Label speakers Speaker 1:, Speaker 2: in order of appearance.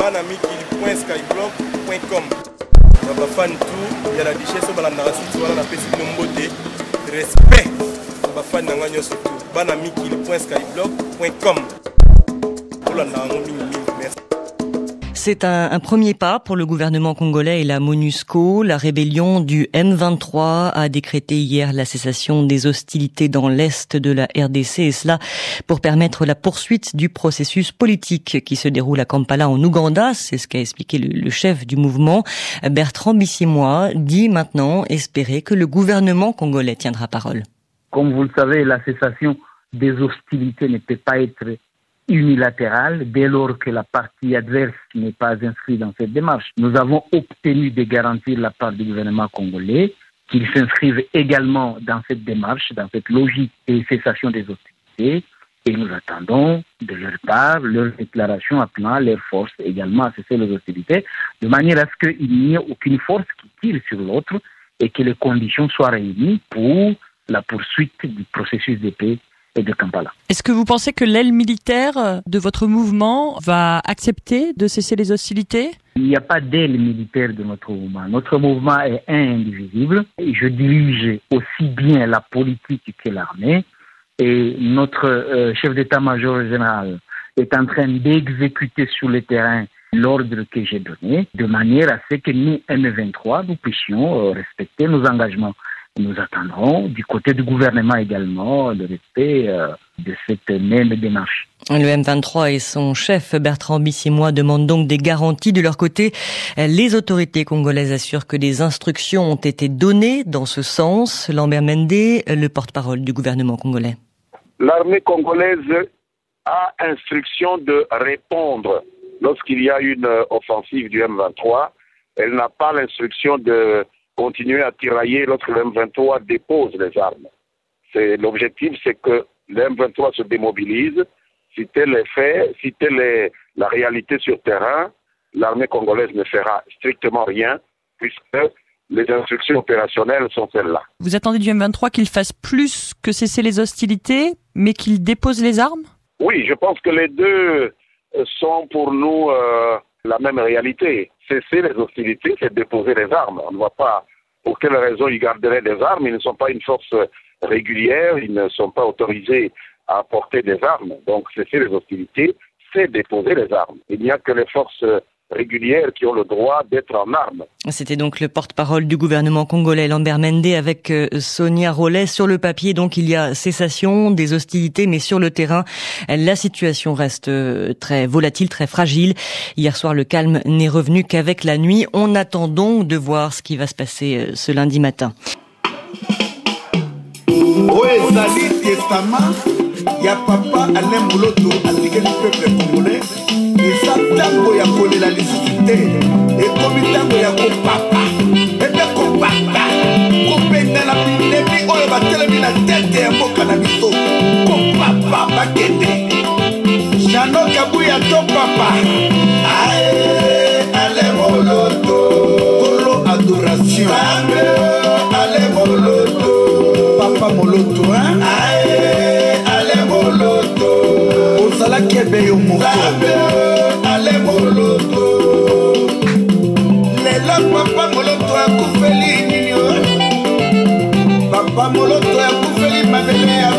Speaker 1: banamikili.skyblock.com. Bafan tout, il y a la richesse au balanda site wala na pesi nombote. Respect. Bafan na nganyo surtout. banamikili.skyblock.com. Merci.
Speaker 2: C'est un premier pas pour le gouvernement congolais et la MONUSCO. La rébellion du M23 a décrété hier la cessation des hostilités dans l'est de la RDC, et cela pour permettre la poursuite du processus politique qui se déroule à Kampala en Ouganda. C'est ce qu'a expliqué le chef du mouvement. Bertrand Bissiémoi dit maintenant espérer que le gouvernement congolais tiendra parole.
Speaker 3: Comme vous le savez, la cessation des hostilités ne peut pas être unilatérale dès lors que la partie adverse n'est pas inscrite dans cette démarche. Nous avons obtenu de garantir la part du gouvernement congolais qu'ils s'inscrivent également dans cette démarche, dans cette logique de cessation des hostilités, et nous attendons de leur part leur déclaration appelant leurs forces également à cesser les hostilités, de manière à ce qu'il n'y ait aucune force qui tire sur l'autre et que les conditions soient réunies pour la poursuite du processus de paix et de Kampala.
Speaker 4: Est-ce que vous pensez que l'aile militaire de votre mouvement va accepter de cesser les hostilités?
Speaker 3: Il n'y a pas d'aile militaire de notre mouvement. Notre mouvement est indivisible. Je dirige aussi bien la politique que l'armée. Et notre chef d'état-major général est en train d'exécuter sur le terrain l'ordre que j'ai donné, de manière à ce que nous, M23, nous puissions respecter nos engagements. Nous attendrons du côté du gouvernement également le respect de cette même démarche.
Speaker 2: Le M23 et son chef Bertrand Bissiémois demandent donc des garanties de leur côté. Les autorités congolaises assurent que des instructions ont été données dans ce sens. Lambert Mende, le porte-parole du gouvernement congolais.
Speaker 5: L'armée congolaise a instruction de répondre lorsqu'il y a une offensive du M23. Elle n'a pas l'instruction de continuer à tirailler lorsque le M23 dépose les armes. L'objectif, c'est que le M23 se démobilise. Si tel est fait, si telle est la réalité sur terrain, l'armée congolaise ne fera strictement rien puisque les instructions opérationnelles sont celles-là.
Speaker 4: Vous attendez du M23 qu'il fasse plus que cesser les hostilités, mais qu'il dépose les armes?
Speaker 5: Oui, je pense que les deux sont pour nous la même réalité. Cesser les hostilités, c'est déposer les armes. On ne voit pas pour quelle raison ils garderaient des armes. Ils ne sont pas une force régulière, ils ne sont pas autorisés à porter des armes. Donc cesser les hostilités, c'est déposer les armes. Il n'y a que les forces régulières qui ont le droit d'être en armes.
Speaker 2: C'était donc le porte-parole du gouvernement congolais, Lambert Mende, avec Sonia Rollet. Sur le papier, donc, il y a cessation des hostilités, mais sur le terrain, la situation reste très volatile, très fragile. Hier soir, le calme n'est revenu qu'avec la nuit. On attend donc de voir ce qui va se passer ce lundi matin.
Speaker 6: Il y a papa Alain Mouloto, indiqué du peuple congolais, et ça tango ya kolela lisité, et comme tango ya ko papa, et bien ko papa, ko penda la pandémie, oyo ba telemi na tête ya mboka na biso, ko papa bakende, Chano Kabuya to papa, ae, Alain Mouloto, Kolo adoration, Alain Mouloto, papa Mouloto, hein, ae, Ozala kebe yo moko ale moloto lelo papa moloto akufeli nini papa moloto akufeli mabele ya